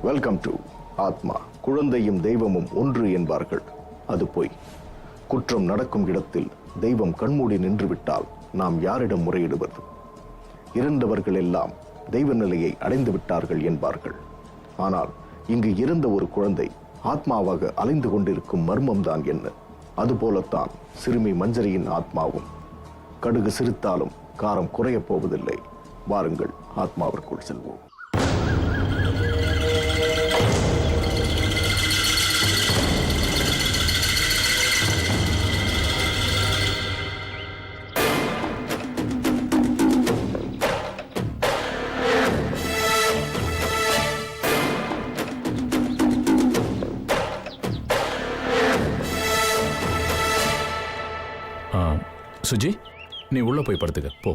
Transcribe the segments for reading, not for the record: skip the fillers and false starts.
Welcome to ஆத்மா. குழந்தையும் தெய்வமும் ஒன்று என்பார்கள். அது போய். குற்றம் நடக்கும் இடத்தில் தெய்வம் கண்மூடி நின்றுவிட்டால் நாம் யாரிடம் முறையிடுவது? இறந்தவர்கள் எல்லாம் தெய்வ நிலையை அடைந்து விட்டார்கள் என்பார்கள். ஆனால் இங்கு இருந்த ஒரு குழந்தை ஆத்மாவாக அலைந்து கொண்டிருக்கும் மர்மம்தான் என்ன? அதுபோலத்தான் சிறுமி மஞ்சரியின் ஆத்மாவும். கடுகு சிரித்தாலும் காரம் குறையப் போவதில்லை. வாருங்கள், ஆத்மாவிற்குள் செல்வோம். சுஜி, நீ உள்ள போய் படுத்துக்க போ.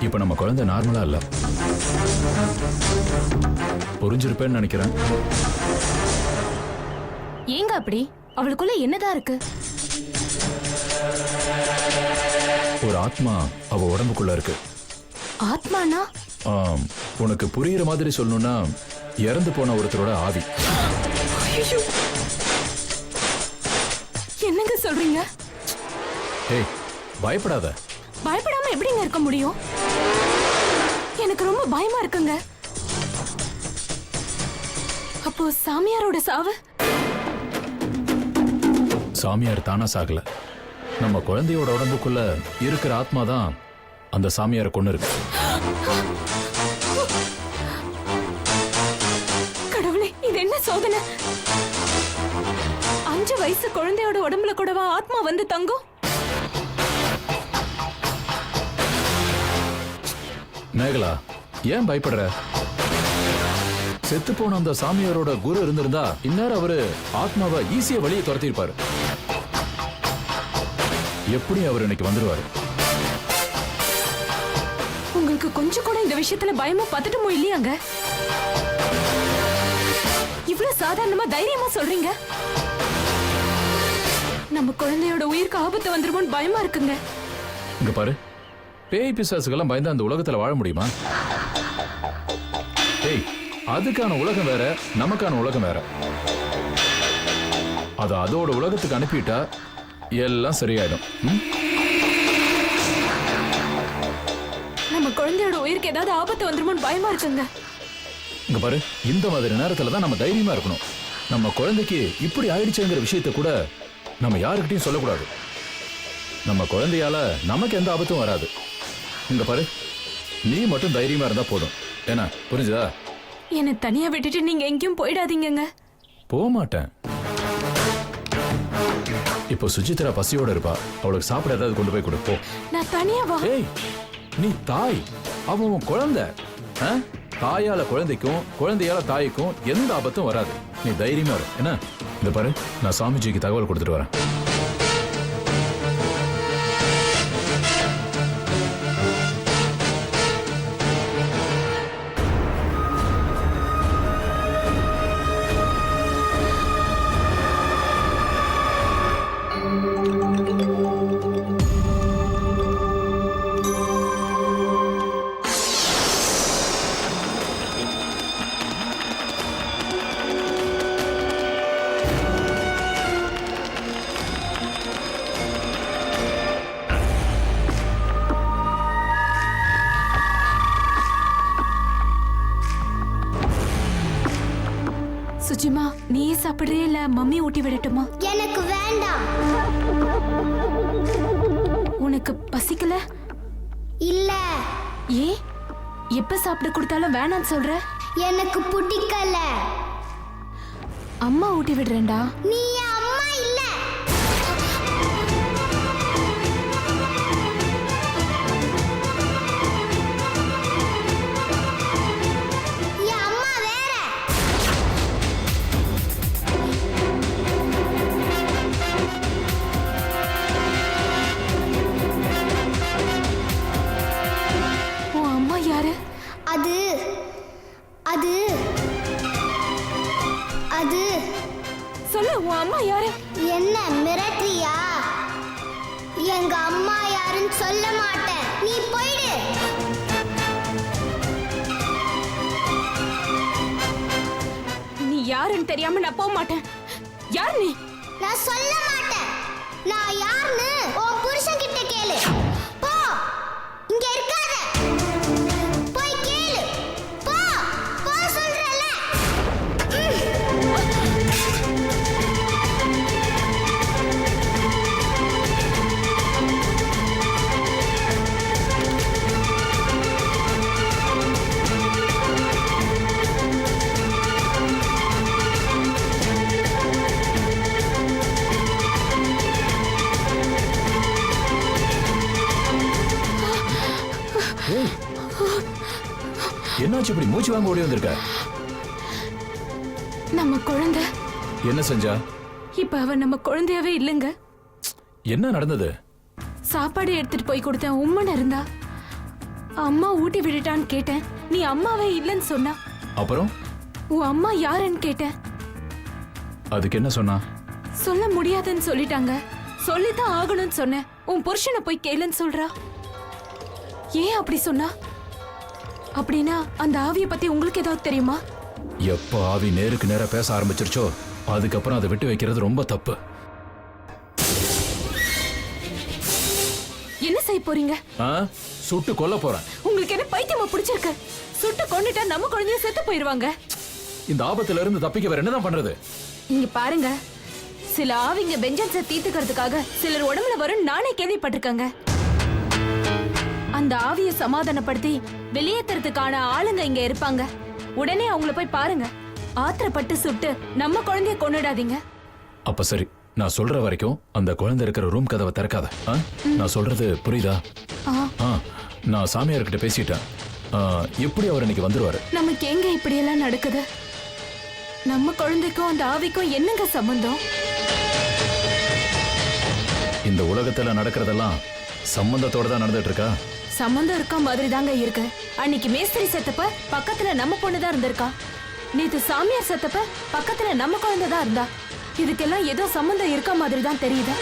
இப்ப நம்ம குழந்தை நார்மலா இல்ல, புரிஞ்சிருப்பேன்னு நினைக்கிறேன். ஏங்க அப்படி? அவளுக்குள்ள என்னதான் இருக்கு? ஒரு ஆத்மா அவ உடம்புக்குள்ள இருக்கு. ஆத்மானா? உனக்கு புரியுற மாதிரி சொல்லணும்னா இறந்து போன ஒருத்தரோட ஆவி. என்னங்க சொல்றீங்க? ஏய், பயப்படாத. பயப்படாம எப்படிங்க இருக்க முடியும்? எனக்கு ரொம்ப பயமா இருக்குங்க. அப்போ சாமியாரோட சாவு? சாமியார் தானா சாகல. நம்ம குழந்தையோட உடம்புக்குள்ள இருக்கிற ஆத்மா தான் அந்த சாமியாரை கொண்டு இருக்கு. கடவுளே, இது என்ன சோதனை? 5 வயசு குழந்தையோட உடம்புல கூடவா ஆத்மா வந்து தங்கும்? மேகலா, ஏன் பயப்படுற? செத்து போன அந்த சாமியாரோட குரு இருந்திருந்தா இந்நேரம் அவரு ஆத்மாவை ஈஸியா வெளியே துரத்திருப்பாரு. எப்படி அவர் இன்னைக்கு வந்துருவாரு? உங்களுக்கு கொஞ்சம் கூட இந்த விஷயத்துல பயமா பதட்டமோ இல்லையாங்க? இவ்வளவு சாதாரணமா தைரியமா சொல்றீங்க. நம்ம குழந்தையோட உயிருக்கு ஆபத்து வந்துருமோன்னு பயமா இருக்குங்க. இங்க பாரு, பேய் பிசாசுக்கெல்லாம் பயந்து அந்த உலகத்துல வாழ முடியுமா? ஏய், அதுக்கான உலகம் வேற, நமக்கான உலகம் வேற. அது அதோட உலகத்துக்கு அனுப்பிட்டா எல்லாம் சரியாயிடும். நம்ம குழந்தையோட உயிருக்கு ஏதாவது ஆபத்து வந்துருமோன்னு பயமா இருக்குங்க. இங்க பாரு, இந்த மாதிரி நேரத்துல தான் நம்ம தைரியமா இருக்கணும். நம்ம குழந்தைக்கு இப்படி ஆயிடுச்சுங்கிற விஷயத்த கூட நம்ம யாருக்கிட்டையும் சொல்லக்கூடாது. நம்ம குழந்தையால நமக்கு எந்த ஆபத்தும் வராது. இங்க பாரு, நீ மட்டும் தைரியமா இருந்தா போதும். என்ன, புரிஞ்சுதா? என்ன தனியா விட்டுட்டு நீங்க எங்கேயும் போயிடாதீங்க. போக மாட்டேன். இப்போ சுஜித்ரா பசியோட இருப்பா, அவளுக்கு சாப்பிட ஏதாவது கொண்டு போய் கொடுப்போம். நான் தனியாவா? ஏய், நீ தாய், அவன் குழந்தை. தாயால குழந்தைக்கும் குழந்தையால தாய்க்கும் எந்த ஆபத்தும் வராது. நீ தைரியமா இரு. என்ன, இந்த பாரு, நான் சாமிஜிக்கு தகவல் கொடுத்துட்டு வரேன். சுஜிமா, நீயே சாப்பிடுறியா இல்ல மம்மி ஊட்டி விடட்டுமா? எனக்கு வேண்டாம். உனக்கு பசிக்கல? இல்ல. ஏ, எப்ப சாப்பிட கொடுத்தாலும் வேணான்னு சொல்ற? எனக்கு பிடிக்கல. அம்மா ஊட்டி விடுறேன்டா. நீ அம்மா இல்ல. அது அது அது சொல்லு, உன் அம்மா யாரு? என்ன மிரட்டுறியா? எங்க அம்மா யாருன்னு சொல்ல மாட்டேன். நீ போயிடு. நீ யாருன்னு தெரியாம நான் போக மாட்டேன். யார் நீ? நான் சொல்ல மாட்டேன். நான் யாருன்னு உன் புருஷன் கிட்ட கேளு. போ, இங்க இருக்காத. போய் கேளு. போ, போ சொல்றல. ஏய், என்னாச்சு இப்படி மூச்சு வாங்க ஓடி வந்திருக்க? நம்ம குழந்தை. என்ன செஞ்சா? இப்ப அவ நம்ம குழந்தையாவே இல்லைங்க. என்ன நடந்தது? சாப்பாடு எடுத்துட்டு போய் கொடுத்தேன், உம்மன் இருந்தா. அம்மா ஊட்டி விட்டுட்டான்னு கேட்டேன், நீ அம்மாவே இல்லைன்னு சொன்னா. அப்புறம் உன் அம்மா யாருன்னு கேட்டேன், அதுக்கு என்ன சொன்னா? சொல்ல முடியாதுன்னு சொல்லிட்டாங்க. சொல்லித்தான் ஆகணும்னு சொன்னேன். உன் புருஷனை போய் கேளுன்னு சொல்றா. ஏன் அப்படி சொன்னா? அப்படின்னா அந்த ஆவியை பத்தி உங்களுக்கு ஏதாவது தெரியுமா? எப்ப ஆவி நேருக்கு நேரா பேச ஆரம்பிச்சிருச்சோ அதுக்கப்புறம் அதை விட்டு வைக்கிறது ரொம்ப தப்பு. என்ன செய்ய போறீங்க? சுட்டு கொல்ல போறேன். உங்களுக்கு என்ன பைத்தியமா பிடிச்சிருக்கு? சுட்டு கொண்டுட்டா நம்ம குழந்தைய செத்து போயிருவாங்க. இந்த ஆபத்துல இருந்து தப்பிக்க வேற என்னதான் பண்றது? இங்க பாருங்க, சில ஆவிங்க வெஞ்சன்ஸை தீர்த்துக்கிறதுக்காக சிலர் உடம்புல வரும் நானே கேள்விப்பட்டிருக்கேங்க. அந்த ஆவியை சமாதானப்படுத்தி வெளியேற்றுறதுக்கான ஆளுங்க இங்க இருப்பாங்க. உடனே அவங்கள போய் பாருங்க. ஆத்திரப்பட்டு சுட்டு நம்ம குழந்தைய கொன்னுடாதீங்க. அப்ப சரி, நான் சொல்ற வரைக்கும் அந்த குழந்தை இருக்கிற ரூம் கதவை திறக்காத. நான் சொல்றது புரியுதா? நான் சாமியார்கிட்ட பேசிட்டேன். எப்படி அவர் இன்னைக்கு வந்துருவாரு? நமக்கு எங்க இப்படி எல்லாம் நடக்குது? நம்ம குழந்தைக்கும் அந்த ஆவிக்கும் என்னங்க சம்பந்தம்? இந்த உலகத்துல நடக்கிறதெல்லாம் சம்பந்தத்தோட தான் நடந்துட்டு இருக்கா? சம்பந்தம் இருக்க மாதிரி தாங்க இருக்கு. அன்னைக்கு மேஸ்திரி செத்தப்ப பக்கத்துல நம்ம பொண்ணுதான் இருந்திருக்கா. நேத்து சாமியார் செத்தப்ப பக்கத்துல நம்ம குழந்தை தான் இருந்தா. இதுக்கெல்லாம் ஏதோ சம்பந்தம் இருக்க மாதிரி தான் தெரியுது.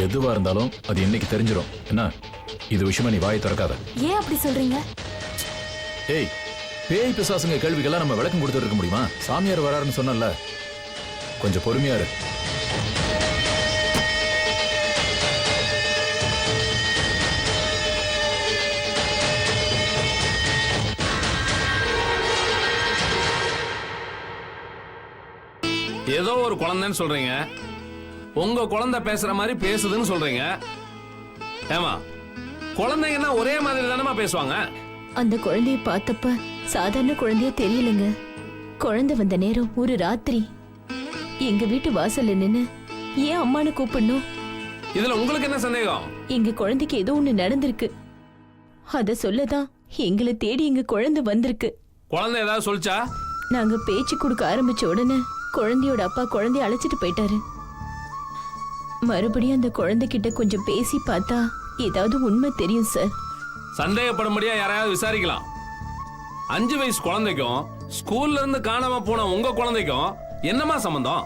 எதுவா இருந்தாலும் அது இன்னைக்கு தெரிஞ்சிடும். என்ன இது விஷயமா நீ வாயை திறக்காத. ஏன் அப்படி சொல்றீங்க? ஏய், பேய் பிசாசுங்க கேள்விக்கெல்லாம் நம்ம விளக்கம் கொடுத்துட்டு இருக்க முடியுமா? சாமியார் வராருன்னு சொன்னல, கொஞ்சம் பொறுமையா இரு. ஏதோ ஒரு குழந்தைன்னு சொல்றீங்க, உங்க குழந்தை பேசுற மாதிரி பேசுதுன்னு சொல்றீங்க. ஏமா, குழந்தைங்கன்னா ஒரே மாதிரி தானமா பேசுவாங்க? அந்த குழந்தைய பார்த்தப்ப சாதாரண குழந்தைய தெரியலங்க. குழந்தை வந்த நேரம் ஒரு ராத்திரி எங்க வீட்டு வாசல்ல நின்னு ஏன் அம்மானு கூப்பிடணும்? இதுல உங்களுக்கு என்ன சந்தேகம்? எங்க குழந்தைக்கு ஏதோ ஒண்ணு நடந்திருக்கு. அத சொல்லதான் எங்களை தேடி எங்க குழந்தை வந்திருக்கு. குழந்தை ஏதாவது சொல்லிச்சா? நாங்க பேச்சு கொடுக்க ஆரம்பிச்ச உடனே குழந்தையோட அப்பா குழந்தைய அழைச்சிட்டு போயிட்டாரு. மறுபடியும் அந்த குழந்தைகிட்ட கொஞ்சம் பேசி பார்த்தா ஏதாவது உண்மை தெரியும் சார். சந்தேகப்படும்படியா யாரையாவது விசாரிக்கலாம். 5 வயசு குழந்தைக்கும் ஸ்கூல்ல இருந்து காணாம போன உங்க குழந்தைக்கும் என்னமா சம்பந்தம்?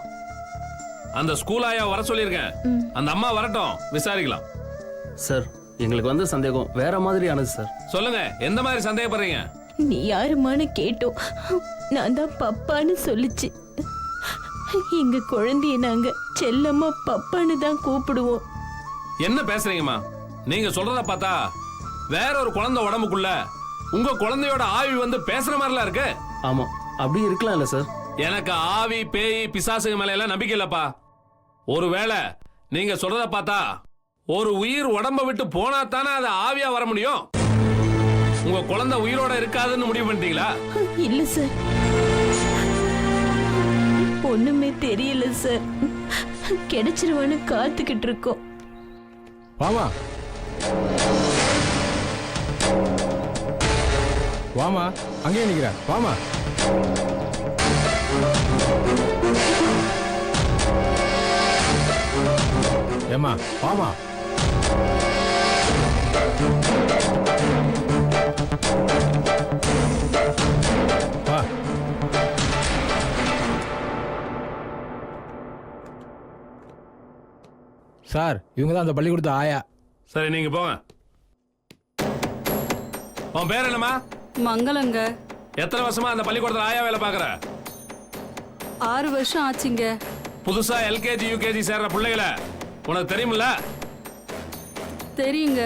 அந்த ஸ்கூல் ஆயா வர சொல்லியிருக்கேன். அந்த அம்மா வரட்டும், விசாரிக்கலாம். சார், எங்களுக்கு வந்து சந்தேகம் வேற மாதிரியானது சார். சொல்லுங்க, எந்த மாதிரி சந்தேகப்படுறீங்க? நீ யாருமான்னு கேட்டோம். நான் தான் பப்பான்னு சொல்லிச்சு. எங்க குழந்தைய நாங்க செல்லம்மா பப்பான்னு தான் கூப்பிடுவோம். என்ன பேசுறீங்கம்மா? நீங்க சொல்றத பார்த்தா வேற ஒரு குழந்தை உடம்புக்குள்ள உங்க குழந்தையோட ஆவி வந்து பேசுற மாதிரிலாம் இருக்கு. ஆமா, அப்படி இருக்கலாம் இல்ல சார்? எனக்கு ஆவி பேய் பிசாசுங்க மேல எல்லாம் நம்பிக்கை இல்லப்பா. ஒருவேளை நீங்க சொல்றத பார்த்தா ஒரு உயிர் உடம்ப விட்டு போனா தானே அது ஆவியா வர முடியும். உங்க குழந்தை உயிரோட இருக்காதுன்னு முடிவு பண்ணிட்டீங்களா? இல்ல சார், ஒண்ணுமே தெரியல சார். கிடைச்சிருவான்னு காத்துக்கிட்டு இருக்கோம். வாமா வாமா, அங்கேயே நிக்கிற, வாமா. ஏமா வாமா. சார் இவங்க தான் அந்த பள்ளிக்கூடத்து ஆயா. சரி நீங்க போங்க. உன் பேர் என்னம்மா? மங்களங்க. எத்தனை வருஷமா அந்த பள்ளிக்கூடத்துல ஆயா வேலை பாக்குற? 6 வருஷம் ஆச்சுங்க. புதுசா எல்கேஜி யூகேஜி சேர்ற பிள்ளைகளை உனக்கு தெரியுமில்ல? தெரியுங்க.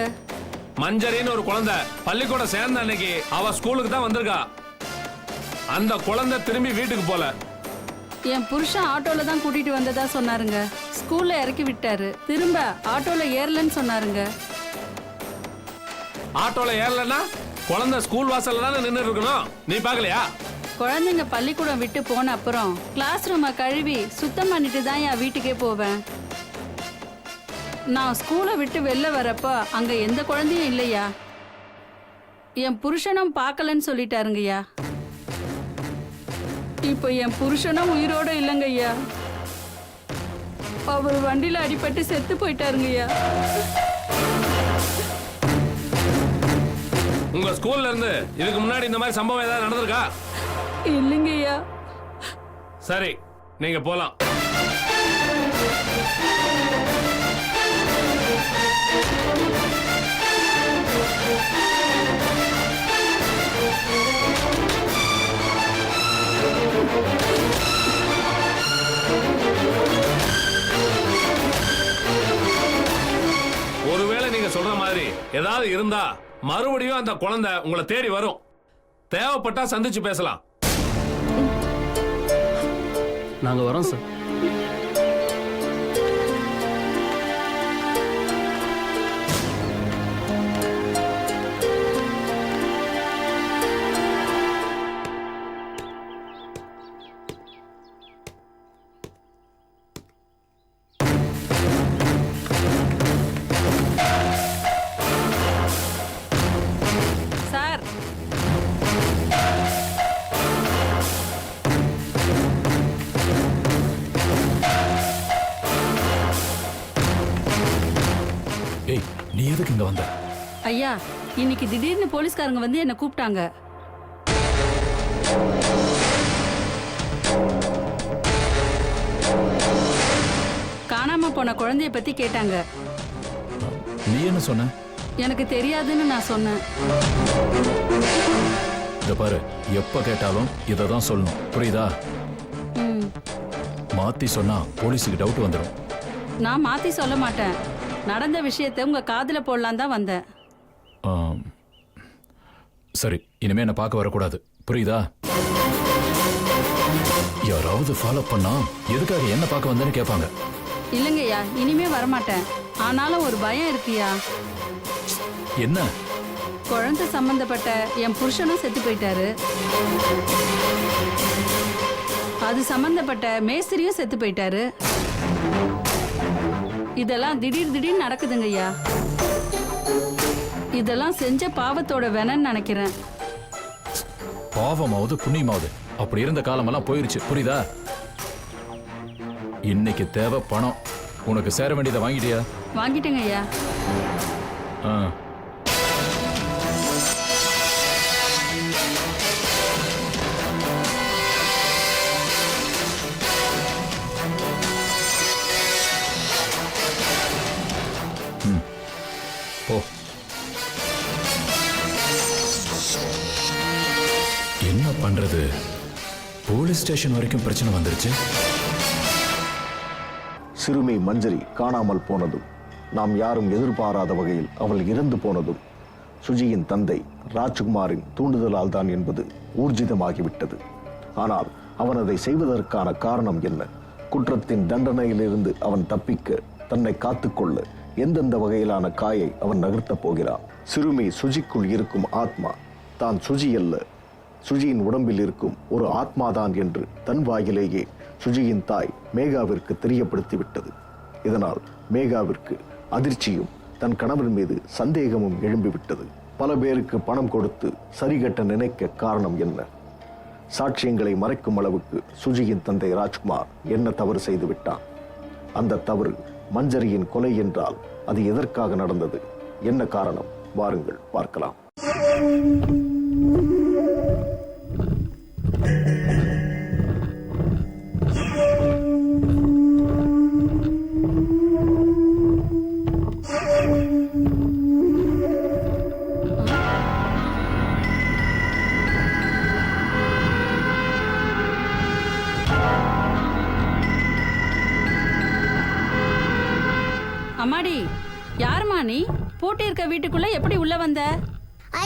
மஞ்சரின்னு ஒரு குழந்தை பள்ளிக்கூடம் சேர்ந்த அன்னைக்கு அவ ஸ்கூலுக்கு தான் வந்திருக்கா. அந்த குழந்தை திரும்பி வீட்டுக்கு போல. என் புருஷன் ஆட்டோல தான் கூட்டிட்டு வந்ததா சொன்னாருங்க. ஸ்கூல்ல இறக்கி விட்டாரு. திரும்ப ஆட்டோல ஏறலன்னு சொன்னாருங்க. ஆட்டோல ஏறலன்னா குழந்தை ஸ்கூல் வாசல்ல தானே நின்று இருக்கணும். நீ பாக்கலையா? குழந்தைங்க பள்ளிக்கூடம் விட்டு போன அப்புறம் கிளாஸ் ரூமை கழுவி சுத்தம் பண்ணிட்டு தான் என் வீட்டுக்கே போவேன். நான் ஸ்கூலை விட்டு வெளில வரப்ப அங்க எந்த குழந்தையும் இல்லையா. என் புருஷனும் பார்க்கலன்னு சொல்லிட்டாருங்கய்யா. இப்போ என் புருஷனும் உயிரோட இல்லைங்கய்யா. அவர் வண்டியில அடிபட்டு செத்து போயிட்டாருங்கய்யா. உங்க ஸ்கூல்ல இருந்து இதுக்கு முன்னாடி இந்த மாதிரி சம்பவம் ஏதாவது நடந்திருக்கா? இல்லைங்கய்யா. சரி நீங்க போலாம். ஒருவேளை நீங்க சொல்ற மாதிரி ஏதாவது இருந்தா மறுபடியும் அந்த குழந்தை உங்களை தேடி வரும். தேவைப்பட்டா சந்திச்சு பேசலாம். நாங்க வரோம் சார். சார், ஏய், நீ எதுக்கு இங்க வந்த? ஐயா, இன்னைக்கு திடீர்னு போலீஸ்காரங்க வந்து என்ன கூப்பிட்டாங்க. காணாம போன குழந்தைய பத்தி கேட்டாங்க. நீ என்ன சொன்ன? எனக்கு தெரியாதுன்னு நான் சொன்னேன். இத பாரு, எப்ப கேட்டாலும் இதை தான் சொல்லணும், புரியுதா? ம், மாத்தி சொன்னா போலீஸுக்கு டவுட் வந்துடும். நான் மாத்தி சொல்ல மாட்டேன். நடந்த விஷயத்த உங்க காதுல போடலாம் தான் வந்தேன். சரி, இனிமே என்ன பார்க்க வரக்கூடாது, புரியுதா? யாராவது ஃபாலோ பண்ணா எதுக்காக என்ன பார்க்க வந்தேன்னு கேட்பாங்க. இல்லைங்கய்யா, இனிமே வரமாட்டேன். ஆனாலும் ஒரு பயம் இருக்குயா. என்ன? குழந்தை சம்பந்தப்பட்ட என் புருஷனும் செத்து போயிட்டாரு. அது சம்பந்தப்பட்ட மேஸ்திரியும் செத்து போயிட்டாரு. இதெல்லாம் திடீர் நடக்குதுங்கய்யா. இதெல்லாம் செஞ்ச பாவத்தோட வேணன்னு நினைக்கிறேன். பாவமாவது புண்ணியமாவது அப்படி இருந்த காலமெல்லாம் போயிருச்சு, புரியுதா? இன்னைக்கு தேவை பணம். உனக்கு சேர வேண்டியதை வாங்கிட்டியா? வாங்கிட்டேங்கய்யா. ஆ. போ. என்ன பண்றது? போலீஸ் ஸ்டேஷன் வரைக்கும் பிரச்சனை வந்துருச்சு. சிறுமி மஞ்சரி காணாமல் போனதும், நாம் யாரும் எதிர்பாராத வகையில் அவள் இறந்து போனதும் சுஜியின் தந்தை ராஜ்குமாரின் தூண்டுதலால் தான் என்பது ஊர்ஜிதமாகிவிட்டது. ஆனால் அவன் அதை செய்வதற்கான காரணம் என்ன? குற்றத்தின் தண்டனையிலிருந்து அவன் தப்பிக்க, தன்னை காத்துக்கொள்ள எந்தெந்த வகையிலான காயை அவன் நகர்த்தப் போகிறான்? சிறுமி சுஜிக்குள் இருக்கும் ஆத்மா தான் சுஜி அல்ல, சுஜியின் உடம்பில் இருக்கும் ஒரு ஆத்மாதான் என்று தன் வாயிலேயே சுஜியின் தாய் மேகாவிற்கு தெரியப்படுத்திவிட்டது. இதனால் மேகாவிற்கு அதிர்ச்சியும் தன் கணவன் மீது சந்தேகமும் எழும்பிவிட்டது. பல பேருக்கு பணம் கொடுத்து சரிகட்ட நினைக்க காரணம் என்ன? சாட்சியங்களை மறைக்கும் அளவுக்கு சுஜியின் தந்தை ராஜ்குமார் என்ன தவறு செய்து விட்டான்? அந்த தவறு மஞ்சரியின் கொலை என்றால் அது எதற்காக நடந்தது? என்ன காரணம்? வாருங்கள் பார்க்கலாம். பூட்டி இருக்க வீட்டுக்குள்ள எப்படி உள்ள வந்த?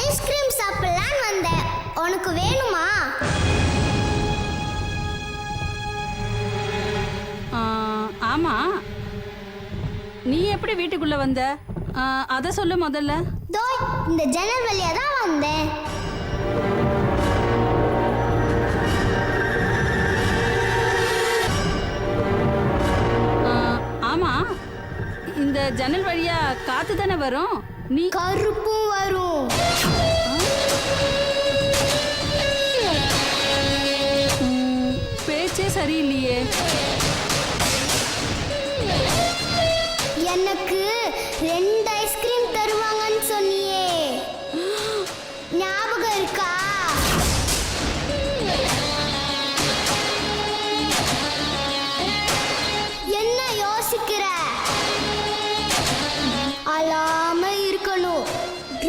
ஐஸ்கிரீம் சாப்பிடலான்னு வந்தேன். உனக்கு வேணுமா? ஆமா. நீ எப்படி வீட்டுக்குள்ள வந்த? அத சொல்லு முதல்ல. தோ இந்த ஜன்னல் வழியா தான் வந்தேன். ஆமா, இந்த ஜன்னல் வழியா காத்து தானே வரும். நீ கருப்பும் வரும். பேச்சே சரியில்லையே. எனக்கு 2 ஐஸ்கிரீம் தருவாங்கன்னு சொன்னியே, ஞாபகம் இருக்கா? என்ன யோசிக்கிற? அழாம இருக்கணும்.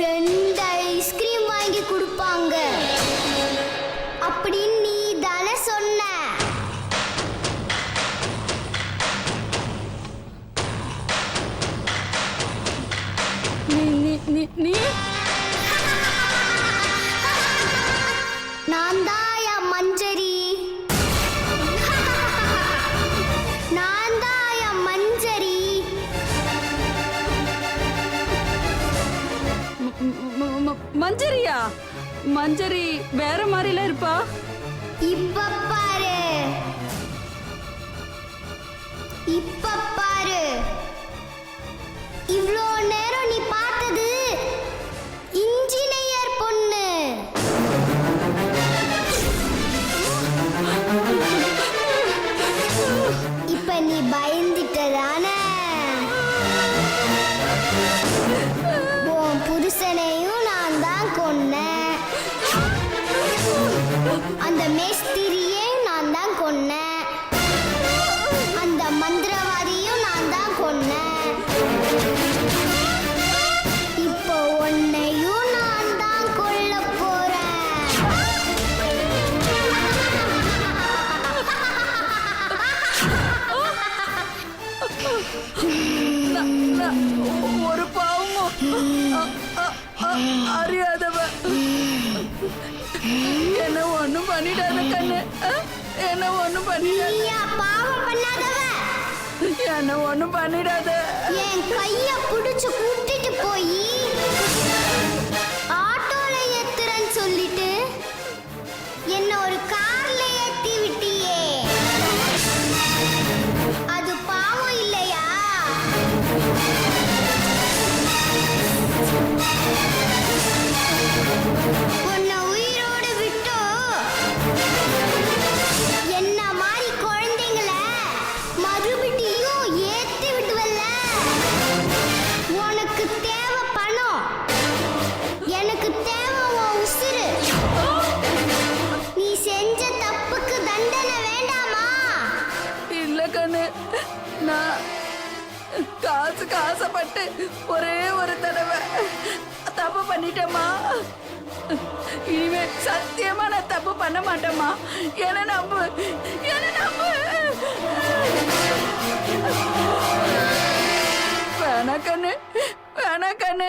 2 ஐஸ்கிரீம் வாங்கி கொடுப்பாங்க அப்படின்னு நீ தானே சொன்ன. நீ நான் தாயா மஞ்சரி. நான் தாயா மஞ்சரி. மஞ்சரியா? மஞ்சரி வேற மாதிரில இருப்பா. இப்ப பாரு, இப்ப பாரு. இவ்ளோ நேரம் நீ பார்த்தது இன்ஜினியர் பொண்ணு. இப்ப நீ பயந்துட்டதானே? உன் புருஷனையும் நான் தான் கொன்னேன். அந்த மேஸ்திரியே நான் தான் கொன்னேன். அந்த மந்திரவாதியும் நான் தான் கொன்னேன். இப்போ உன்னையும் நான் தான் கொல்ல போறேன். ஒரு பாவமும் அறியாதவ. என்ன ஒண்ணும் பண்ணிடாத கண்ணு. என்ன ஒண்ணும் பண்ணிடாத. நீயா பாவம் பண்ணாதவ? என்ன ஒண்ணும் பண்ணிடாத. என் கைய புடிச்சு கூட்டிட்டு போய் ஆட்டோல ஏத்துறேன்னு சொல்லிட்டு என்ன ஒரு கார்ல ஏத்தி விட்டியே, அது பாவம் இல்லையா? உன்னை உயிரோட விட்டோ என்ன மாதிரி குழந்தைங்கள மறுபடியும் ஏத்தி விடுவல்ல. உனக்கு தேவை பணம், எனக்கு தேவை உன் உசுரு. நீ செஞ்ச தப்புக்கு தண்டனை வேண்டாமா? இல்ல கண்ணு, நான் காசுக்கு ஆசைப்பட்டு ஒரே ஒரு தடவை தப்பு பண்ணிட்டேம்மா. இனிமே சத்தியமா நான் தப்பு பண்ண மாட்டேம்மா. என்ன நம்பு, என்ன நம்பு. வேணா கண்ணு, வேணா கண்ணு,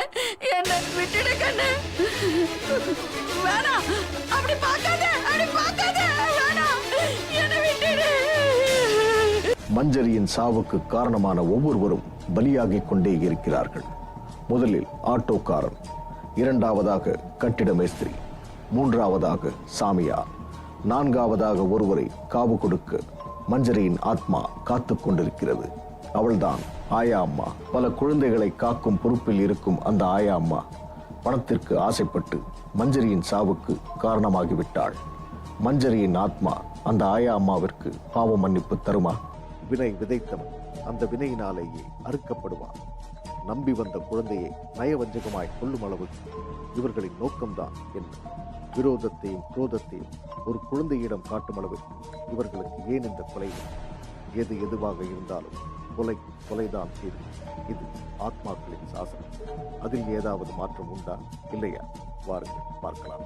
என்ன விட்டுடு கண்ணு. வேணா, அப்படி பார்க்காத, அப்படி பார்க்காத. வேணா, என்ன விட்டுடு. மஞ்சரியின் சாவுக்கு காரணமான ஒவ்வொருவரும் பலியாகிக் கொண்டே இருக்கிறார்கள். முதலில் ஆட்டோக்காரன், இரண்டாவதாக கட்டிட மேஸ்திரி, மூன்றாவதாக சாமியார், நான்காவதாக ஒருவரை காவு கொடுக்க மஞ்சரியின் ஆத்மா காத்துக் கொண்டிருக்கிறது. அவள்தான் ஆயா அம்மா. பல குழந்தைகளை காக்கும் பொறுப்பில் இருக்கும் அந்த ஆயா அம்மா பணத்திற்கு ஆசைப்பட்டு மஞ்சரியின் சாவுக்கு காரணமாகிவிட்டாள். மஞ்சரியின் ஆத்மா அந்த ஆயா அம்மாவிற்கு பாவ மன்னிப்பு தருமா? வினை விதைத்தவன் அந்த வினையினாலேயே அறுக்கப்படுவான். நம்பி வந்த குழந்தையை நயவஞ்சகமாய் கொள்ளும் அளவுக்கு இவர்களின் நோக்கம்தான் என்ன? விரோதத்தையும் குரோதத்தையும் ஒரு குழந்தையிடம் காட்டும் அளவிற்கு இவர்களுக்கு ஏன் இந்த கொலை? எது எதுவாக இருந்தாலும் கொலை கொலைதான் தீர்வு. இது ஆத்மாக்களின் சாசனம். அதில் ஏதாவது மாற்றம் உண்டா இல்லையா? வாருங்கள் பார்க்கலாம்.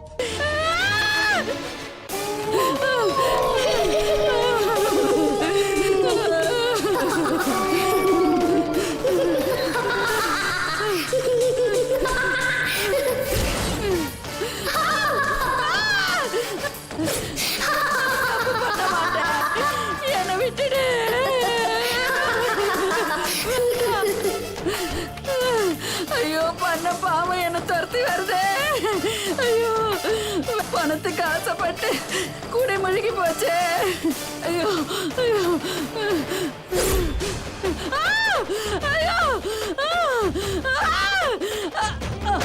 பணத்துக்கு ஆசைப்பட்டு கூட மழுகி போச்சே. ஐயோ ஐயோ ஆ! ஐயோ ஆ! ஆ! ஆ!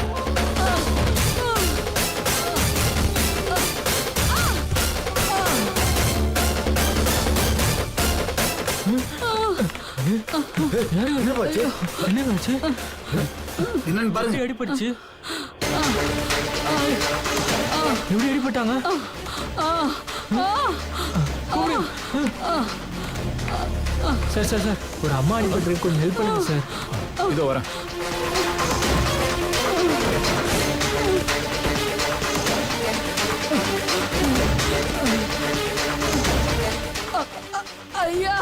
என்னன்னு பாருங்க. அடிபட்டுச்சு. எப்படி அடிபட்டாங்க? சார் சார் சார் ஒரு அம்மா அடிபட்டு கொஞ்சம் ஹெல்ப் பண்ணுங்க சார். இதோ வரேன். ஐயா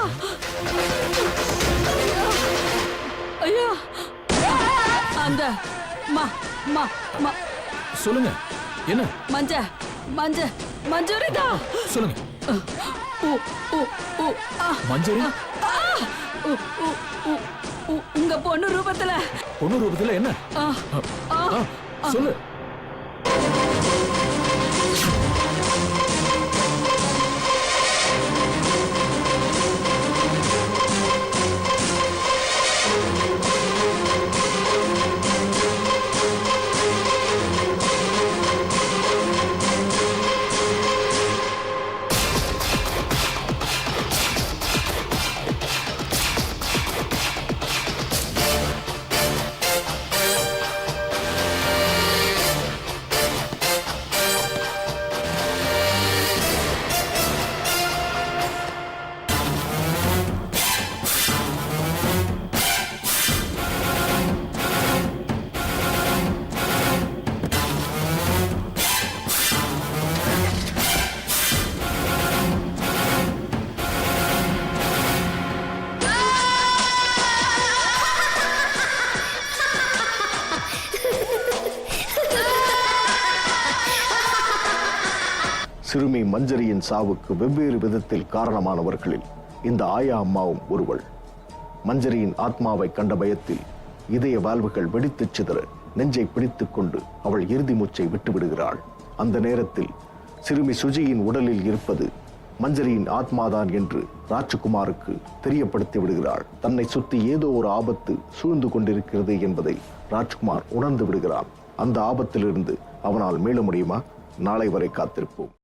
ஐயா அந்த சொல்லுங்க, என்ன மஞ்ச மஞ்ச மஞ்சுரிதா. சொல்லுங்க. உ, உ, உ, ஆ, மஞ்சரி ஆ, உ, உ, உ, உ, உங்க பொண்ணு ரூபத்துல பொண்ணு ரூபத்துல என்ன? ஆ, ஆ, ஆ, சொல்லு. சிறுமி மஞ்சரியின் சாவுக்கு வெவ்வேறு விதத்தில் காரணமானவர்களில் இந்த ஆயா அம்மாவும் ஒருவள். மஞ்சரியின் ஆத்மாவை கண்ட பயத்தில் இதய வால்வுகள் வெடித்துச் சிதற நெஞ்சை பிடித்துக் கொண்டு அவள் இறுதி மூச்சை விட்டு விடுகிறாள். அந்த நேரத்தில் சிறுமி சுஜியின் உடலில் இருப்பது மஞ்சரியின் ஆத்மாதான் என்று ராஜ்குமாருக்கு தெரியப்படுத்தி விடுகிறாள். தன்னை சுற்றி ஏதோ ஒரு ஆபத்து சூழ்ந்து கொண்டிருக்கிறது என்பதை ராஜ்குமார் உணர்ந்து விடுகிறான். அந்த ஆபத்திலிருந்து அவனால் மீள முடியுமா? நாளை வரை காத்திருப்போம்.